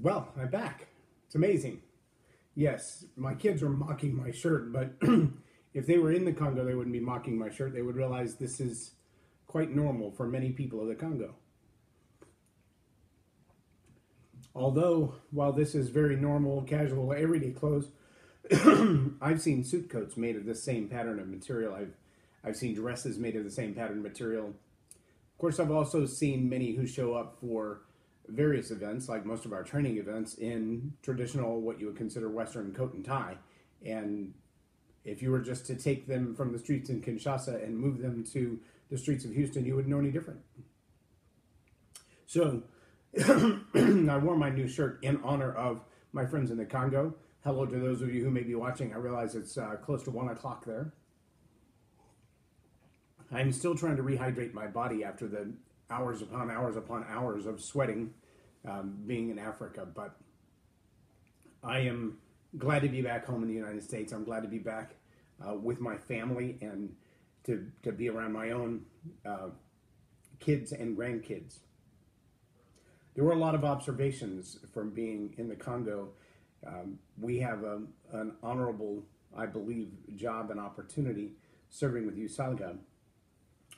Well, I'm back. It's amazing. Yes, my kids are mocking my shirt, but if they were in the Congo, they wouldn't be mocking my shirt. They would realize this is quite normal for many people of the Congo. Although, while this is very normal, casual, everyday clothes, I've seen suit coats made of this same pattern of material. I've seen dresses made of the same pattern of material. Of course, I've also seen many who show up for various events, like most of our training events, in traditional, what you would consider Western coat and tie. And if you were just to take them from the streets in Kinshasa and move them to the streets of Houston, you wouldn't know any different. So I wore my new shirt in honor of my friends in the Congo. Hello to those of you who may be watching. I realize it's close to 1 o'clock there. I'm still trying to rehydrate my body after the hours upon hours of sweating being in Africa. But I am glad to be back home in the United States. I'm glad to be back with my family and to be around my own kids and grandkids. There were a lot of observations from being in the Congo. We have an honorable, I believe, job and opportunity serving with USALGA.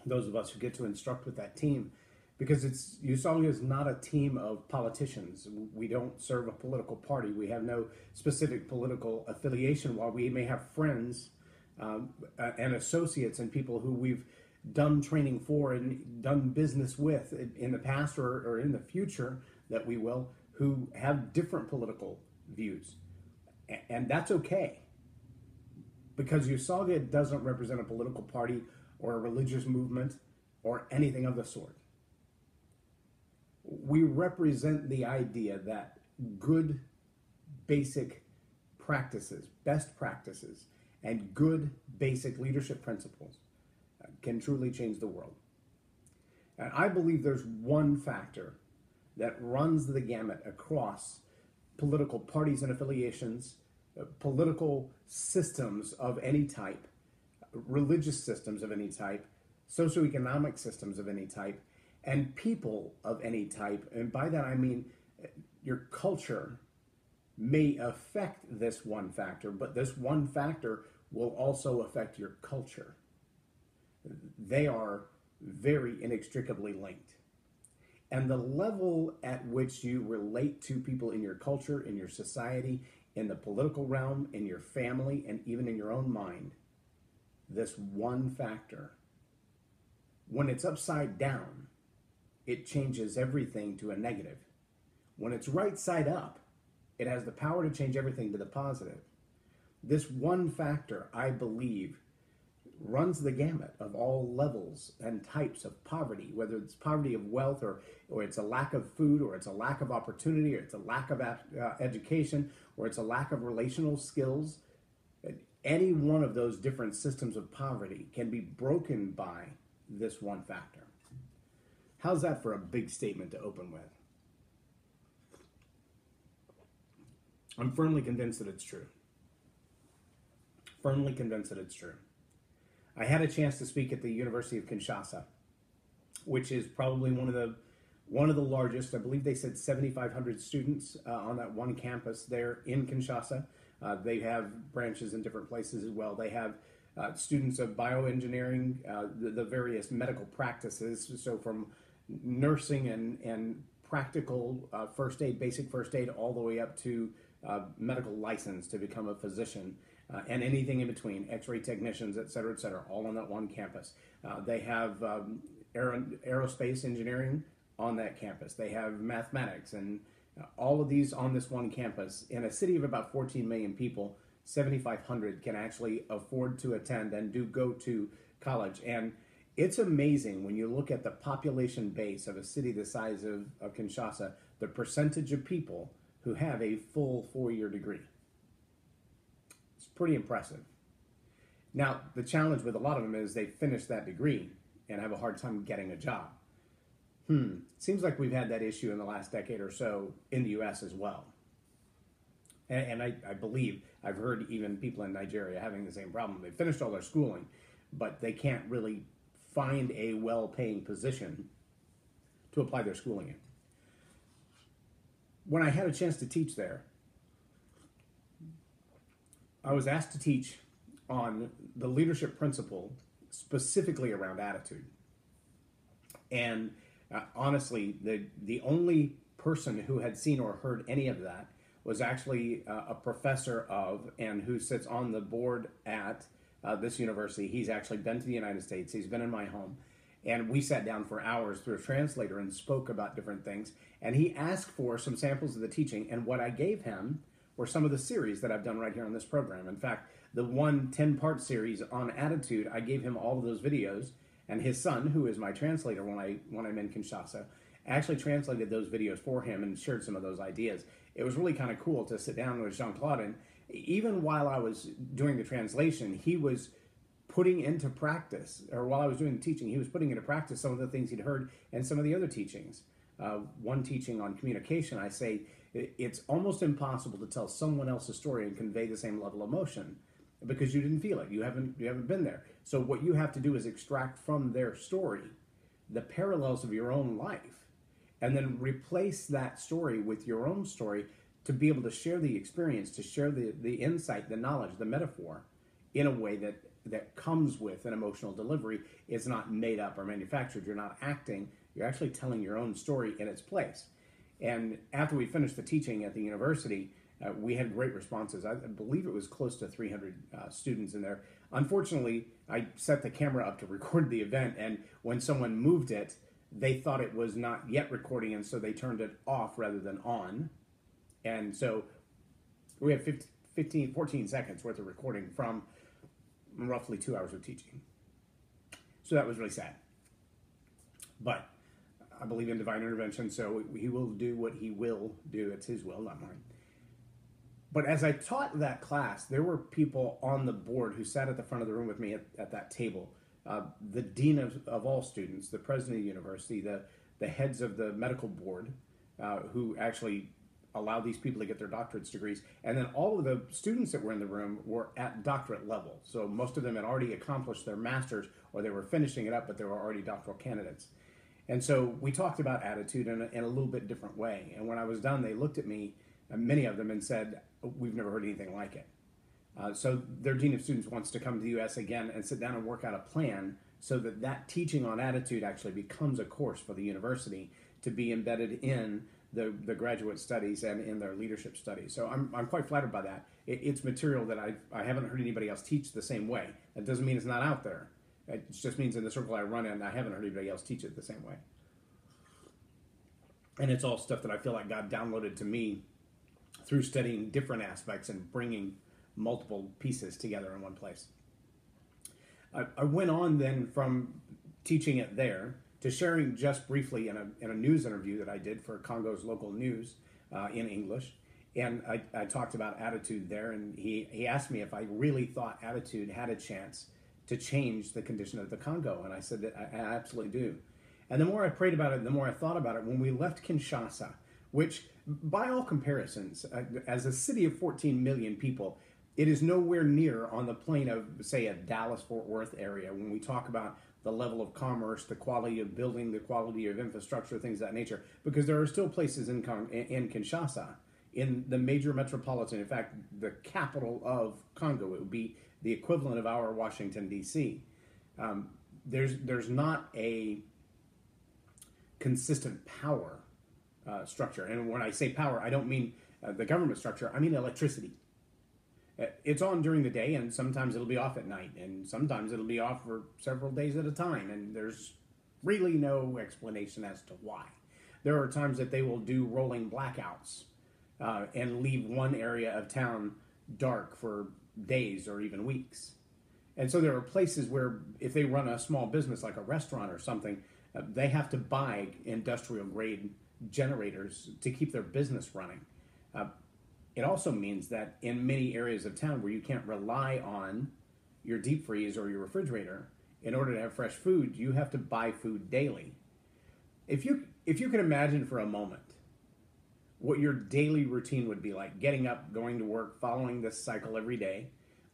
Those of us who get to instruct with that team, because USALGA is not a team of politicians. We don't serve a political party. We have no specific political affiliation. While we may have friends and associates and people who we've done training for and done business with in the past or in the future that we will, who have different political views. And that's okay, because USALGA doesn't represent a political party or a religious movement or anything of the sort. We represent the idea that good basic practices, best practices, and good basic leadership principles can truly change the world. And I believe there's one factor that runs the gamut across political parties and affiliations, political systems of any type, religious systems of any type, socioeconomic systems of any type, and people of any type. And by that I mean your culture may affect this one factor, but this one factor will also affect your culture. They are very inextricably linked. And the level at which you relate to people in your culture, in your society, in the political realm, in your family, and even in your own mind, this one factor, when it's upside down, it changes everything to a negative. When it's right side up, it has the power to change everything to the positive. This one factor, I believe, runs the gamut of all levels and types of poverty, whether it's poverty of wealth or it's a lack of food, or it's a lack of opportunity, or it's a lack of education, or it's a lack of relational skills. Any one of those different systems of poverty can be broken by this one factor. How's that for a big statement to open with? I'm firmly convinced that it's true. Firmly convinced that it's true. I had a chance to speak at the University of Kinshasa, which is probably one of the largest. I believe they said 7,500 students on that one campus there in Kinshasa. They have branches in different places as well. They have students of bioengineering, the various medical practices, so from nursing and practical first aid, basic first aid, all the way up to medical license to become a physician, and anything in between, x-ray technicians, et cetera, all on that one campus. They have aerospace engineering on that campus. They have mathematics, and all of these on this one campus. In a city of about 14 million people, 7,500 can actually afford to attend and go to college. And it's amazing when you look at the population base of a city the size of Kinshasa, the percentage of people who have a full 4-year degree. It's pretty impressive. Now, the challenge with a lot of them is they finish that degree and have a hard time getting a job. Seems like we've had that issue in the last decade or so in the U.S. as well. And I believe, I've heard even people in Nigeria having the same problem. They finished all their schooling, but they can't really find a well-paying position to apply their schooling in. when I had a chance to teach there, I was asked to teach on the leadership principle specifically around attitude. And honestly, the only person who had seen or heard any of that was actually a professor of, and who sits on the board at this university. He's actually been to the United States. He's been in my home. And we sat down for hours through a translator and spoke about different things. And he asked for some samples of the teaching. And what I gave him were some of the series that I've done right here on this program. In fact, the 10-part series on attitude, I gave him all of those videos. And his son, who is my translator when I'm in Kinshasa, actually translated those videos for him and shared some of those ideas. It was really kind of cool to sit down with Jean-Claude. And even while I was doing the translation, he was putting into practice, or while I was doing the teaching, he was putting into practice some of the things he'd heard and some of the other teachings. One teaching on communication, I say, it's almost impossible to tell someone else's story and convey the same level of emotion because you didn't feel it. You haven't been there. So what you have to do is extract from their story the parallels of your own life, and then replace that story with your own story to be able to share the experience, to share the insight, the knowledge, the metaphor in a way that comes with an emotional delivery. It's not made up or manufactured. You're not acting. You're actually telling your own story in its place. And after we finished the teaching at the university, we had great responses. I believe it was close to 300 students in there. Unfortunately, I set the camera up to record the event, and when someone moved it, they thought it was not yet recording, and so they turned it off rather than on. And so we have 14 seconds worth of recording from roughly 2 hours of teaching. So that was really sad. But I believe in divine intervention, so he will do what he will do. It's his will, not mine. But as I taught that class, there were people on the board who sat at the front of the room with me at that table. The dean of all students, the president of the university, the heads of the medical board, who actually allow these people to get their doctorate degrees. And then all of the students that were in the room were at doctorate level. So most of them had already accomplished their master's, or they were finishing it up, but they were already doctoral candidates. And so we talked about attitude in a little bit different way. And when I was done, they looked at me, many of them, and said, "We've never heard anything like it." So their dean of students wants to come to the U.S. again and sit down and work out a plan so that teaching on attitude actually becomes a course for the university to be embedded in the graduate studies and in their leadership studies. So I'm quite flattered by that. It's material that I haven't heard anybody else teach the same way. That doesn't mean it's not out there. It just means in the circle I run in, I haven't heard anybody else teach it the same way. And it's all stuff that I feel like God downloaded to me through studying different aspects and bringing multiple pieces together in one place. I went on then from teaching it there to sharing just briefly in a news interview that I did for Congo's local news in English. And I talked about attitude there, and he asked me if I really thought attitude had a chance to change the condition of the Congo. And I said that I absolutely do. And the more I prayed about it, the more I thought about it, when we left Kinshasa, which by all comparisons, as a city of 14 million people, it is nowhere near on the plane of, say, a Dallas-Fort Worth area when we talk about the level of commerce, the quality of building, the quality of infrastructure, things of that nature, because there are still places in Kinshasa, in the major metropolitan, in fact, the capital of Congo. It would be the equivalent of our Washington, D.C. There's not a consistent power structure. And when I say power, I don't mean the government structure. I mean electricity. It's on during the day, and sometimes it'll be off at night, and sometimes it'll be off for several days at a time, and there's really no explanation as to why. There are times that they will do rolling blackouts and leave one area of town dark for days or even weeks. And so there are places where if they run a small business like a restaurant or something, they have to buy industrial grade generators to keep their business running. It also means that in many areas of town where you can't rely on your deep freeze or your refrigerator in order to have fresh food, you have to buy food daily. If you can imagine for a moment what your daily routine would be like, getting up, going to work, following this cycle every day,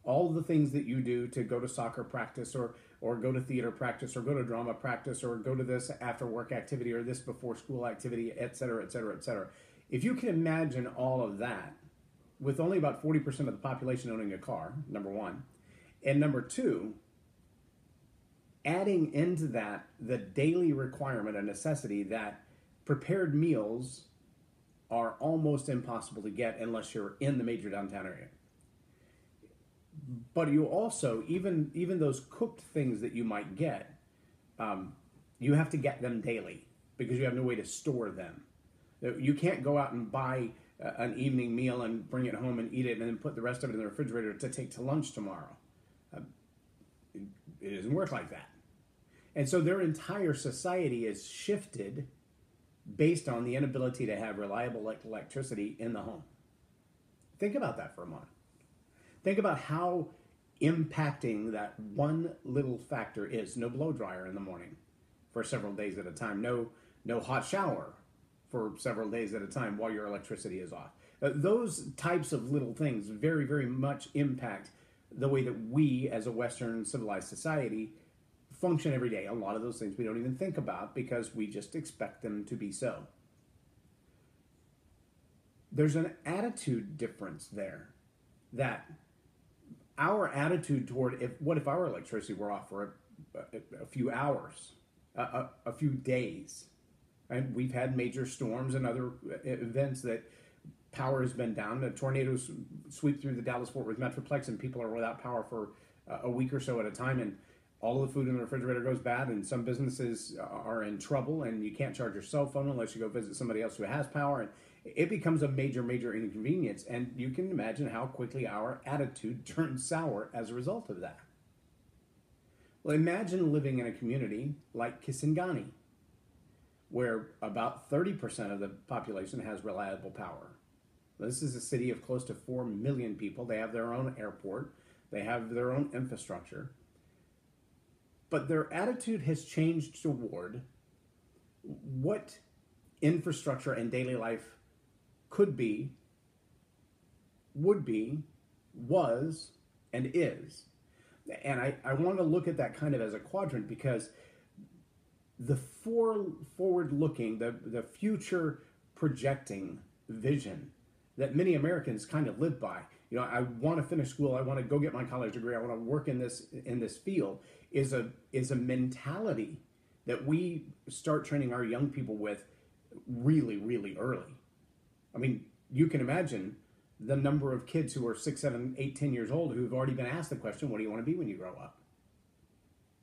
all the things that you do to go to soccer practice or go to theater practice or go to drama practice or go to this after work activity or this before school activity, et cetera, et cetera, et cetera. If you can imagine all of that with only about 40% of the population owning a car, number one, and number two, adding into that the daily requirement, a necessity that prepared meals are almost impossible to get unless you're in the major downtown area. But you also, even those cooked things that you might get, you have to get them daily because you have no way to store them. You can't go out and buy an evening meal and bring it home and eat it and then put the rest of it in the refrigerator to take to lunch tomorrow. It doesn't work like that. And so their entire society is shifted based on the inability to have reliable electricity in the home. Think about that for a moment. Think about how impacting that one little factor is. No blow dryer in the morning for several days at a time. No hot shower for several days at a time while your electricity is off. Those types of little things very, very much impact the way that we as a Western civilized society function every day. A lot of those things we don't even think about because we just expect them to be so. There's an attitude difference there, that our attitude toward what if our electricity were off for a few hours, a few days. And we've had major storms and other events that power has been down. The tornadoes sweep through the Dallas-Fort Worth Metroplex and people are without power for a week or so at a time, and all of the food in the refrigerator goes bad, and some businesses are in trouble, and you can't charge your cell phone unless you go visit somebody else who has power, and it becomes a major, major inconvenience, and you can imagine how quickly our attitude turns sour as a result of that. Well, imagine living in a community like Kisangani, where about 30% of the population has reliable power. This is a city of close to 4 million people. They have their own airport. They have their own infrastructure. But their attitude has changed toward what infrastructure and daily life could be, would be, was, and is. And I want to look at that kind of as a quadrant because the forward-looking, the future projecting vision that many Americans kind of live by. You know, I want to finish school. I want to go get my college degree. I want to work in this field. Is a mentality that we start training our young people with really, really early. I mean, you can imagine the number of kids who are 6, 7, 8, 10 years old who've already been asked the question, what do you want to be when you grow up?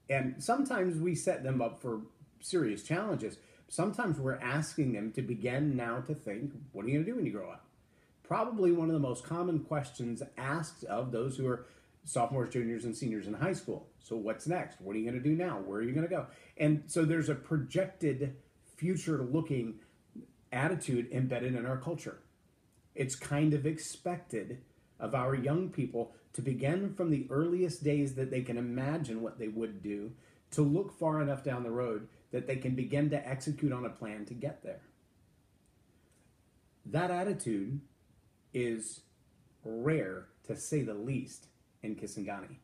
And sometimes we set them up for serious challenges. Sometimes we're asking them to begin now to think, what are you going to do when you grow up? Probably one of the most common questions asked of those who are sophomores, juniors, and seniors in high school. So what's next? What are you going to do now? Where are you going to go? And so there's a projected future-looking attitude embedded in our culture. It's kind of expected of our young people to begin from the earliest days that they can imagine what they would do to look far enough down the road that they can begin to execute on a plan to get there. That attitude is rare, to say the least, in Kisangani.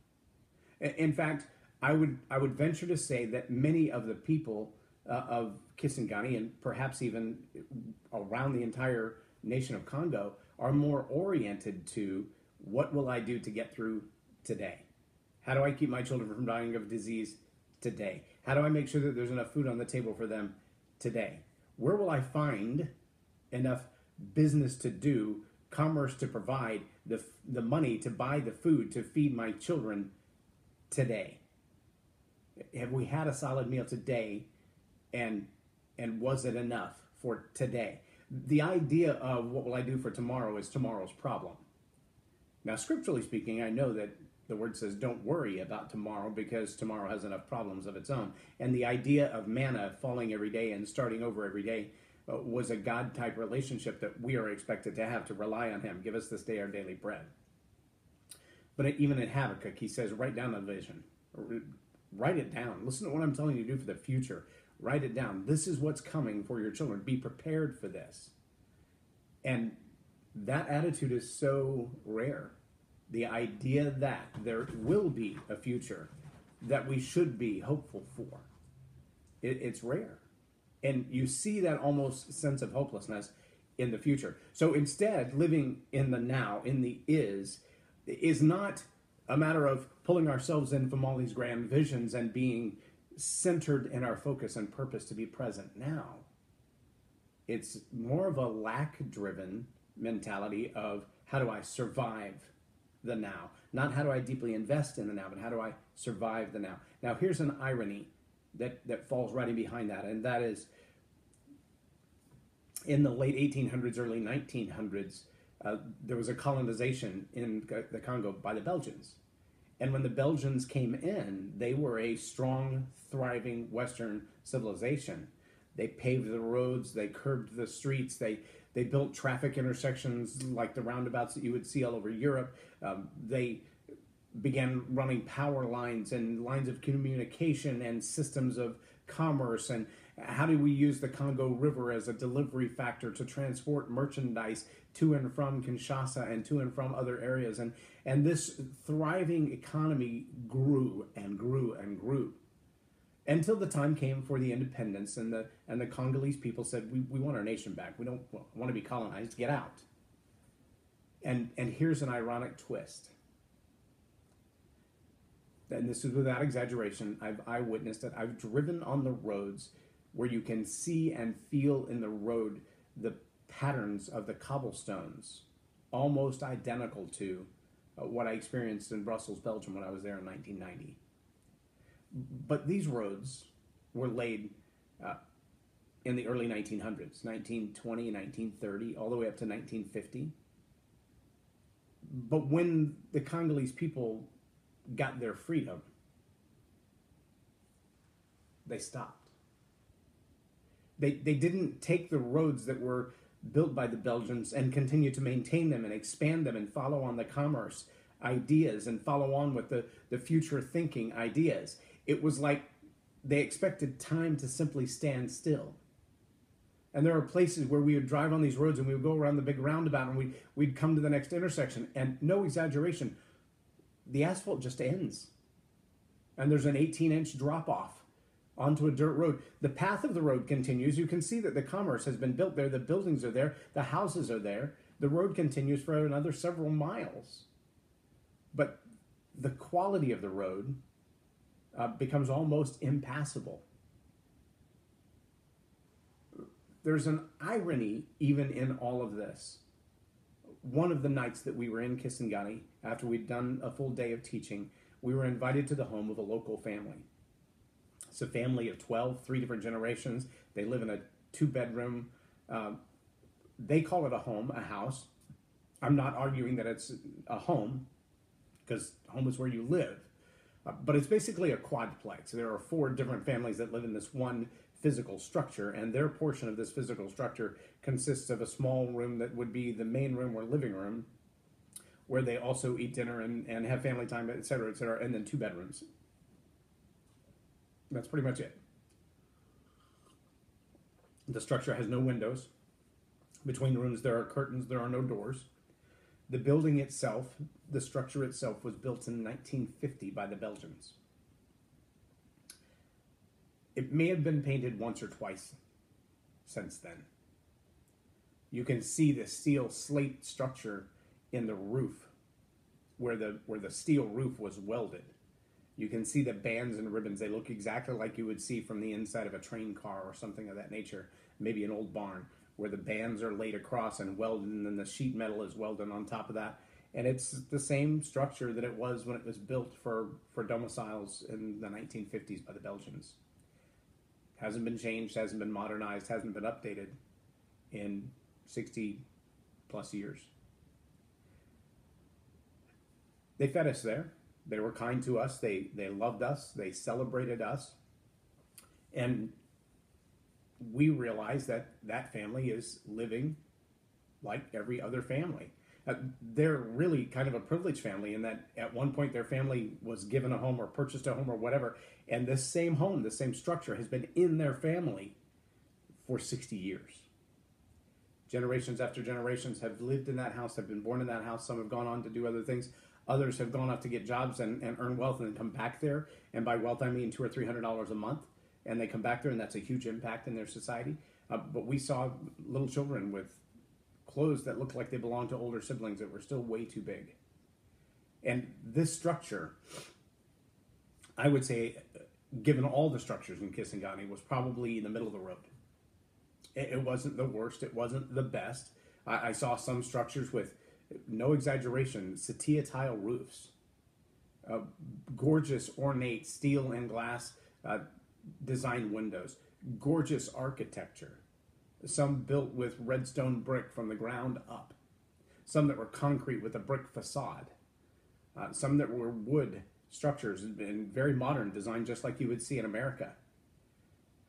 In fact, I would venture to say that many of the people of Kisangani, and perhaps even around the entire nation of Congo, are more oriented to what will I do to get through today? How do I keep my children from dying of disease today? How do I make sure that there's enough food on the table for them today? Where will I find enough business to do, commerce to provide, the money to buy the food to feed my children today? Have we had a solid meal today, and was it enough for today? The idea of what will I do for tomorrow is tomorrow's problem. Now, scripturally speaking, I know that the word says don't worry about tomorrow because tomorrow has enough problems of its own. And the idea of manna falling every day and starting over every day was a God-type relationship that we are expected to have, to rely on him. Give us this day our daily bread. But even in Habakkuk, he says, write down the vision. Write it down. Listen to what I'm telling you to do for the future. Write it down. This is what's coming for your children. Be prepared for this. And that attitude is so rare. The idea that there will be a future that we should be hopeful for. It's rare. And you see that almost sense of hopelessness in the future. So instead, living in the now, in the is not a matter of pulling ourselves in from all these grand visions and being centered in our focus and purpose to be present now. It's more of a lack-driven mentality of how do I survive the now? Not how do I deeply invest in the now, but how do I survive the now? Now, here's an irony that falls right in behind that, and that is in the late 1800s, early 1900s, there was a colonization in the Congo by the Belgians. And when the Belgians came in, they were a strong, thriving Western civilization. They paved the roads, they curbed the streets, they built traffic intersections like the roundabouts that you would see all over Europe. They began running power lines and lines of communication and systems of commerce. And how do we use the Congo River as a delivery factor to transport merchandise to and from Kinshasa and to and from other areas? And this thriving economy grew and grew and grew until the time came for the independence, and the Congolese people said, we want our nation back. We don't want to be colonized. Get out. And here's an ironic twist. And this is without exaggeration. I've eyewitnessed it. I've driven on the roads where you can see and feel in the road the patterns of the cobblestones, almost identical to what I experienced in Brussels, Belgium when I was there in 1990. But these roads were laid in the early 1900s, 1920, 1930, all the way up to 1950. But when the Congolese people got their freedom, they stopped. They didn't take the roads that were built by the Belgians and continue to maintain them and expand them and follow on the commerce ideas and follow on with the future thinking ideas. It was like they expected time to simply stand still. And there are places where we would drive on these roads and we would go around the big roundabout and we'd come to the next intersection, and no exaggeration, the asphalt just ends. And there's an 18-inch drop-off onto a dirt road. The path of the road continues. You can see that the commerce has been built there. The buildings are there. The houses are there. The road continues for another several miles. But the quality of the road becomes almost impassable. There's an irony even in all of this. One of the nights that we were in Kisangani, after we'd done a full day of teaching, we were invited to the home of a local family. It's a family of 12, 3 different generations. They live in a 2-bedroom. They call it a home, a house. I'm not arguing that it's a home, because home is where you live. But it's basically a quadplex. There are 4 different families that live in this one physical structure, and their portion of this physical structure consists of a small room that would be the main room or living room, where they also eat dinner and have family time, et cetera, and then 2 bedrooms. That's pretty much it. The structure has no windows. Between the rooms there are curtains, there are no doors. The building itself, the structure itself, was built in 1950 by the Belgians. It may have been painted once or twice since then. You can see the steel slate structure in the roof where the steel roof was welded. You can see the bands and ribbons. They look exactly like you would see from the inside of a train car or something of that nature, maybe an old barn, where the bands are laid across and welded, and then the sheet metal is welded on top of that. And it's the same structure that it was when it was built for domiciles in the 1950s by the Belgians. Hasn't been changed, hasn't been modernized, hasn't been updated in 60 plus years. They fed us there. They were kind to us. They loved us. They celebrated us. And we realized that family is living like every other family. They're really kind of a privileged family in that at one point their family was given a home or purchased a home or whatever, and this same home, the same structure has been in their family for 60 years. Generations after generations have lived in that house, have been born in that house. Some have gone on to do other things. Others have gone off to get jobs and earn wealth and then come back there. And by wealth, I mean $200 or $300 a month. And they come back there, and that's a huge impact in their society. But we saw little children with clothes that looked like they belonged to older siblings that were still way too big. And this structure, I would say, given all the structures in Kisangani, was probably in the middle of the road. It wasn't the worst. It wasn't the best. I saw some structures with, no exaggeration, setia tile roofs. Gorgeous, ornate steel and glass design windows. Gorgeous architecture. Some built with redstone brick from the ground up. Some that were concrete with a brick facade. Some that were wood structures and very modern, designed just like you would see in America.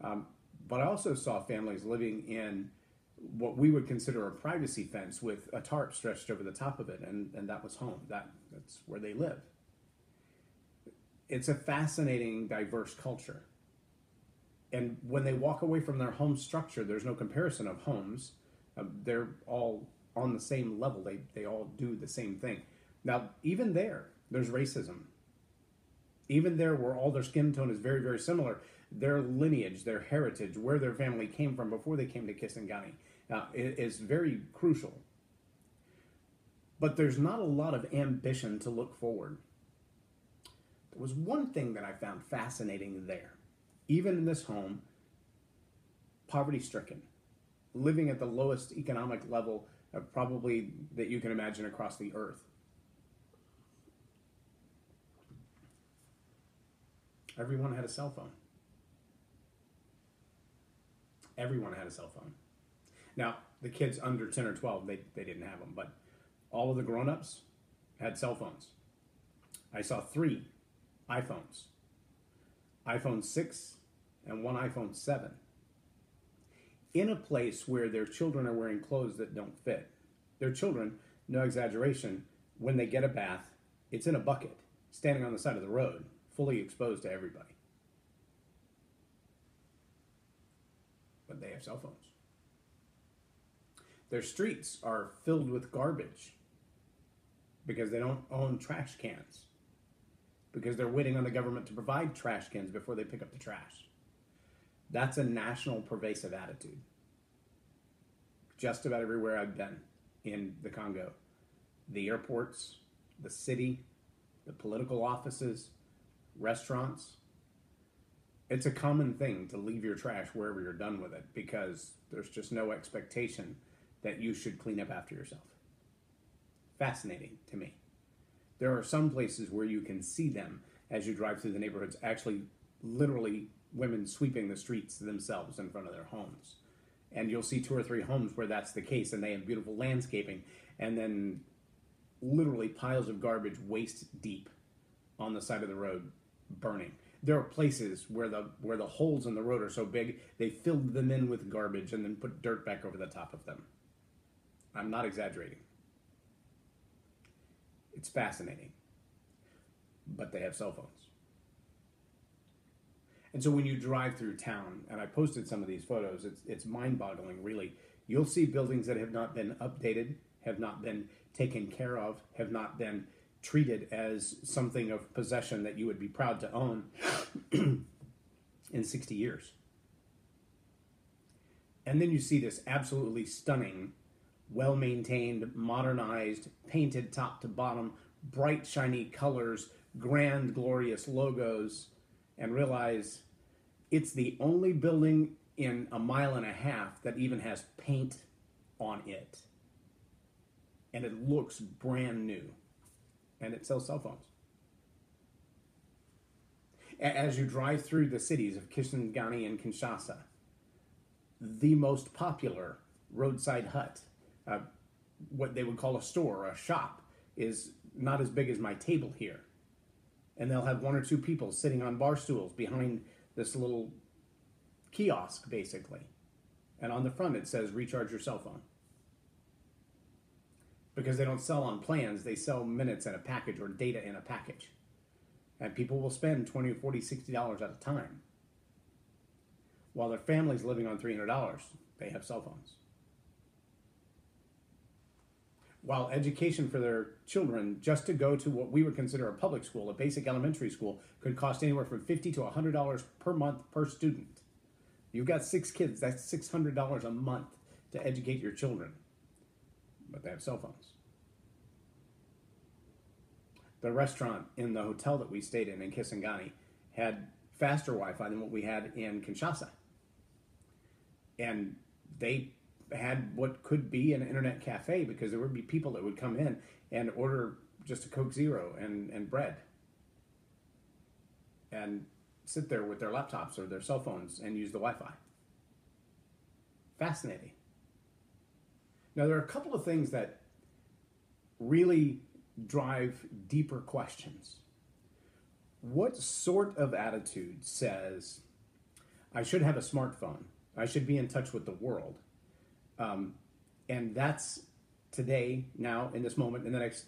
But I also saw families living in what we would consider a privacy fence with a tarp stretched over the top of it, and that was home. That's where they live. It's a fascinating, diverse culture. And when they walk away from their home structure, there's no comparison of homes. They're all on the same level. They all do the same thing. Now, even there's racism. Even there, where all their skin tone is very, very similar, their lineage, their heritage, where their family came from before they came to Kisangani, is very crucial. But there's not a lot of ambition to look forward. There was one thing that I found fascinating there. Even in this home, poverty-stricken, living at the lowest economic level probably that you can imagine across the earth. Everyone had a cell phone. Everyone had a cell phone. Now, the kids under 10 or 12, they didn't have them, but all of the grown-ups had cell phones. I saw 3 iPhones. iPhone 6 and one iPhone 7. In a place where their children are wearing clothes that don't fit. Their children, no exaggeration, when they get a bath, it's in a bucket, standing on the side of the road, fully exposed to everybody. But they have cell phones. Their streets are filled with garbage because they don't own trash cans, because they're waiting on the government to provide trash cans before they pick up the trash. That's a national pervasive attitude. Just about everywhere I've been in the Congo, the airports, the city, the political offices, restaurants, it's a common thing to leave your trash wherever you're done with it because there's just no expectation that you should clean up after yourself. Fascinating to me. There are some places where you can see them as you drive through the neighborhoods, actually, literally, women sweeping the streets themselves in front of their homes. And you'll see 2 or 3 homes where that's the case, and they have beautiful landscaping, and then literally piles of garbage waist deep on the side of the road, burning. There are places where the holes in the road are so big, they filled them in with garbage and then put dirt back over the top of them. I'm not exaggerating. It's fascinating. But they have cell phones. And so when you drive through town, and I posted some of these photos, it's mind-boggling, really. You'll see buildings that have not been updated, have not been taken care of, have not been treated as something of possession that you would be proud to own in 60 years. And then you see this absolutely stunning, well-maintained, modernized, painted top to bottom, bright, shiny colors, grand, glorious logos, and realize it's the only building in a mile and a half that even has paint on it. And it looks brand new. And it sells cell phones. As you drive through the cities of Kisangani and Kinshasa, the most popular roadside hut, what they would call a store or a shop, is not as big as my table here. And they'll have 1 or 2 people sitting on bar stools behind this little kiosk, basically. And on the front it says, recharge your cell phone. Because they don't sell on plans, they sell minutes in a package or data in a package. And people will spend $20, $40, $60 at a time. While their family's living on $300, they have cell phones. While education for their children, just to go to what we would consider a public school, a basic elementary school, could cost anywhere from $50 to $100 per month per student. You've got 6 kids, that's $600 a month to educate your children. but they have cell phones. The restaurant in the hotel that we stayed in Kisangani had faster Wi-Fi than what we had in Kinshasa. And they had what could be an internet cafe, because there would be people that would come in and order just a Coke Zero and bread and sit there with their laptops or their cell phones and use the Wi-Fi. Fascinating. Now, there are a couple of things that really drive deeper questions. What sort of attitude says, I should have a smartphone, I should be in touch with the world, and that's today, now, in this moment, in the next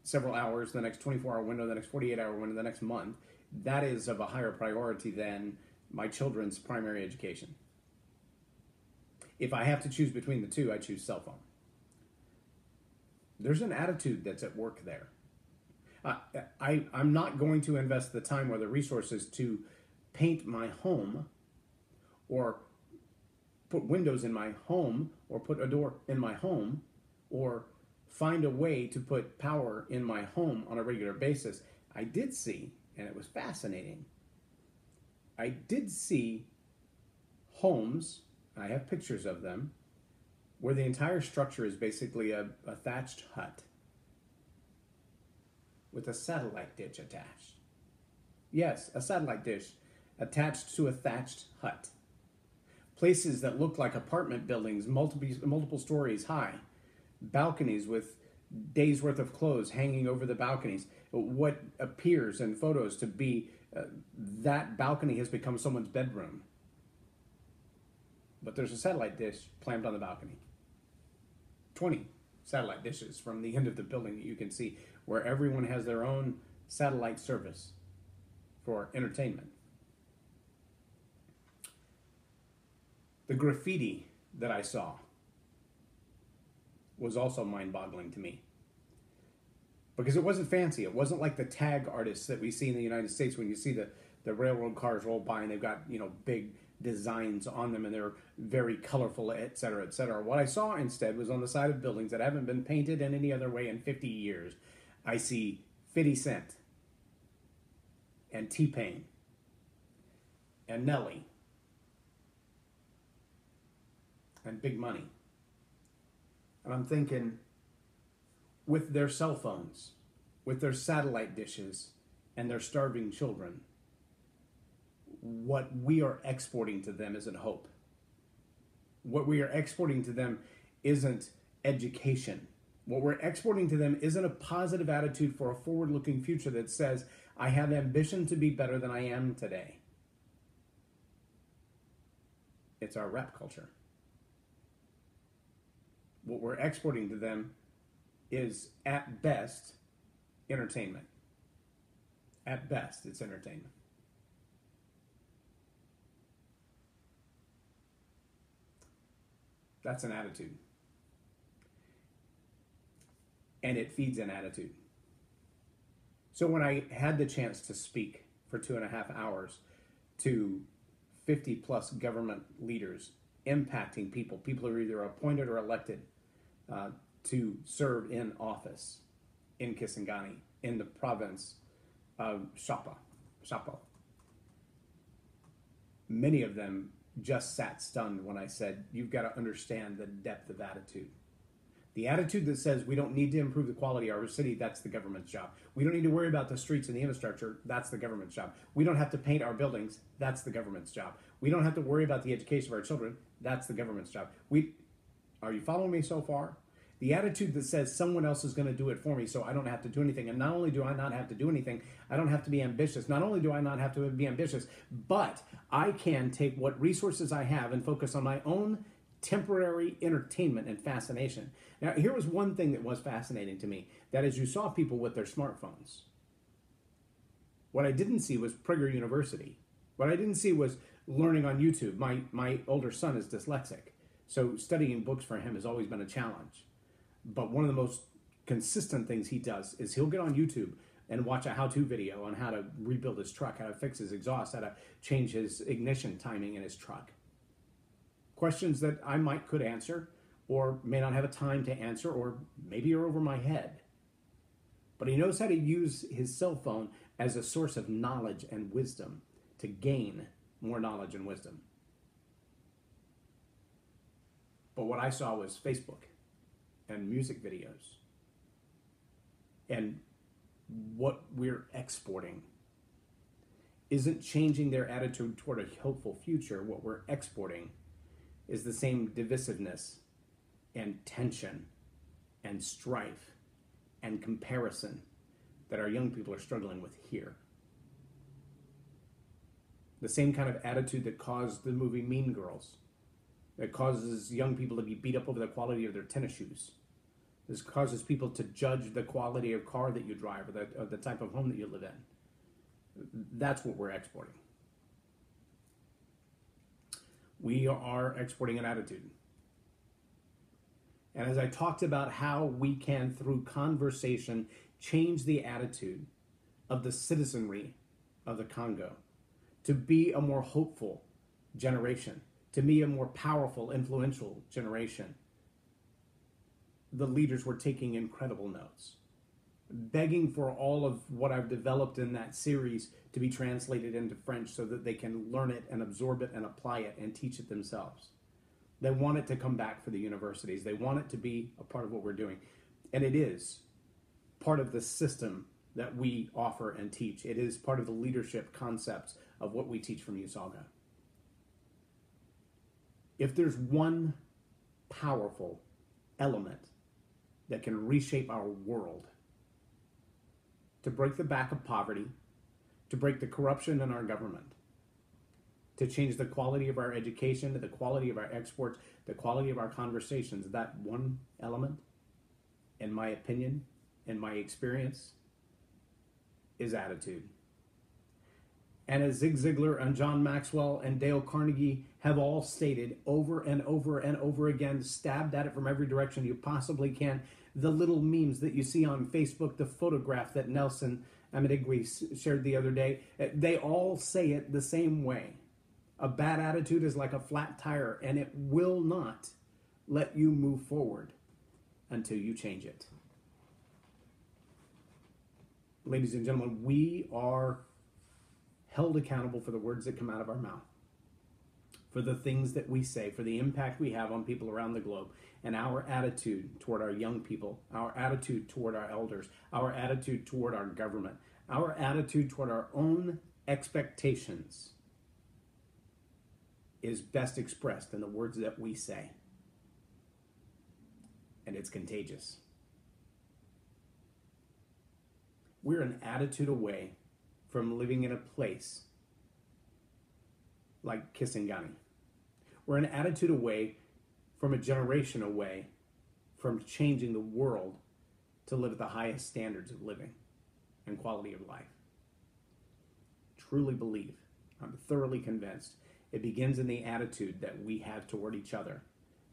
several hours, the next 24-hour window, the next 48-hour window, the next month, that is of a higher priority than my children's primary education. If I have to choose between the two, I choose cell phone. There's an attitude that's at work there. I'm not going to invest the time or the resources to paint my home or put windows in my home or put a door in my home or find a way to put power in my home on a regular basis. I did see, and it was fascinating, I did see homes, I have pictures of them, where the entire structure is basically a thatched hut with a satellite dish attached. Yes, a satellite dish attached to a thatched hut. Places that look like apartment buildings, multiple stories high. Balconies with days' worth of clothes hanging over the balconies. What appears in photos to be that balcony has become someone's bedroom. But there's a satellite dish clamped on the balcony. 20 satellite dishes from the end of the building that you can see, where everyone has their own satellite service for entertainment. The graffiti that I saw was also mind-boggling to me, because it wasn't fancy. It wasn't like the tag artists that we see in the United States when you see the railroad cars roll by and they've got, big designs on them and they're very colorful, et cetera, et cetera. What I saw instead was on the side of buildings that haven't been painted in any other way in 50 years. I see 50 Cent and T-Pain and Nelly and Big Money. And I'm thinking, with their cell phones, with their satellite dishes, and their starving children, what we are exporting to them isn't hope. What we are exporting to them isn't education. What we're exporting to them isn't a positive attitude for a forward-looking future that says, I have ambition to be better than I am today. It's our rap culture. What we're exporting to them is, at best, entertainment. At best, it's entertainment. That's an attitude. And it feeds an attitude. So when I had the chance to speak for 2.5 hours to 50 plus government leaders impacting people who are either appointed or elected to serve in office in Kisangani, in the province of Shapo. Many of them just sat stunned when I said, you've got to understand the depth of attitude. The attitude that says we don't need to improve the quality of our city, that's the government's job. We don't need to worry about the streets and the infrastructure, that's the government's job. We don't have to paint our buildings, that's the government's job. We don't have to worry about the education of our children, that's the government's job. Are you following me so far? The attitude that says someone else is going to do it for me so I don't have to do anything. And not only do I not have to do anything, I don't have to be ambitious. Not only do I not have to be ambitious, but I can take what resources I have and focus on my own temporary entertainment and fascination. Now, here was one thing that was fascinating to me. That is, you saw people with their smartphones. What I didn't see was Prager University. What I didn't see was learning on YouTube. My older son is dyslexic, so studying books for him has always been a challenge. But one of the most consistent things he does is he'll get on YouTube and watch a how-to video on how to rebuild his truck, how to fix his exhaust, how to change his ignition timing in his truck. Questions that I could answer, or may not have a time to answer, or maybe you're over my head. But he knows how to use his cell phone as a source of knowledge and wisdom to gain more knowledge and wisdom. But what I saw was Facebook and music videos. And what we're exporting isn't changing their attitude toward a hopeful future. What we're exporting is the same divisiveness and tension and strife and comparison that our young people are struggling with here. The same kind of attitude that caused the movie Mean Girls, that causes young people to be beat up over the quality of their tennis shoes. This causes people to judge the quality of car that you drive, or the type of home that you live in. That's what we're exporting. We are exporting an attitude. And as I talked about how we can, through conversation, change the attitude of the citizenry of the Congo to be a more hopeful generation, to be a more powerful, influential generation, the leaders were taking incredible notes, begging for all of what I've developed in that series to be translated into French so that they can learn it and absorb it and apply it and teach it themselves. They want it to come back for the universities. They want it to be a part of what we're doing. And it is part of the system that we offer and teach. It is part of the leadership concepts of what we teach from USALGA. If there's one powerful element that can reshape our world, to break the back of poverty, to break the corruption in our government, to change the quality of our education, the quality of our exports, the quality of our conversations, that one element, in my opinion, in my experience, is attitude. And as Zig Ziglar and John Maxwell and Dale Carnegie have all stated over and over and over again, stabbed at it from every direction you possibly can, the little memes that you see on Facebook, the photograph that Nelson Amedigwe shared the other day, they all say it the same way. A bad attitude is like a flat tire, and it will not let you move forward until you change it. Ladies and gentlemen, we are held accountable for the words that come out of our mouth, for the things that we say, for the impact we have on people around the globe, and our attitude toward our young people, our attitude toward our elders, our attitude toward our government, our attitude toward our own expectations is best expressed in the words that we say. And it's contagious. We're an attitude away from living in a place like Kisangani. We're an attitude away from a generation away from changing the world to live at the highest standards of living and quality of life. Truly believe, I'm thoroughly convinced, it begins in the attitude that we have toward each other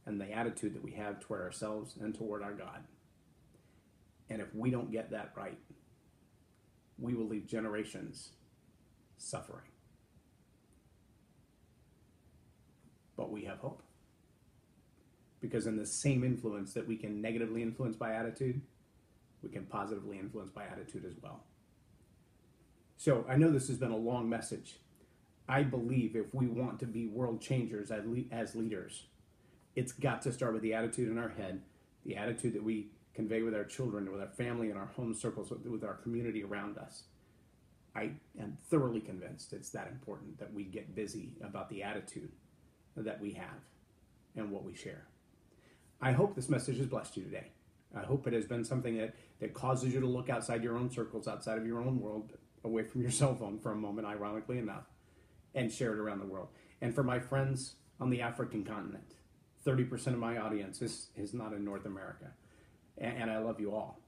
and the attitude that we have toward ourselves and toward our God. And if we don't get that right, we will leave generations suffering. But we have hope. Because in the same influence that we can negatively influence by attitude, we can positively influence by attitude as well. So I know this has been a long message. I believe if we want to be world changers as leaders, it's got to start with the attitude in our head, the attitude that we convey with our children, with our family, in our home circles, with our community around us. I am thoroughly convinced it's that important that we get busy about the attitude that we have and what we share. I hope this message has blessed you today. I hope it has been something that causes you to look outside your own circles, outside of your own world, away from your cell phone for a moment, ironically enough, and share it around the world. And for my friends on the African continent, 30% of my audience is not in North America. And I love you all.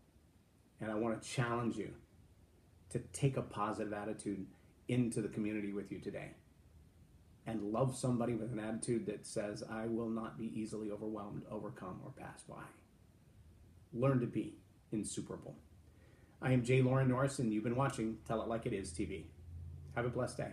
And I want to challenge you to take a positive attitude into the community with you today. And love somebody with an attitude that says, I will not be easily overwhelmed, overcome, or pass by. Learn to be insuperable. I am J Loren Norris, and you've been watching Tell It Like It Is TV. Have a blessed day.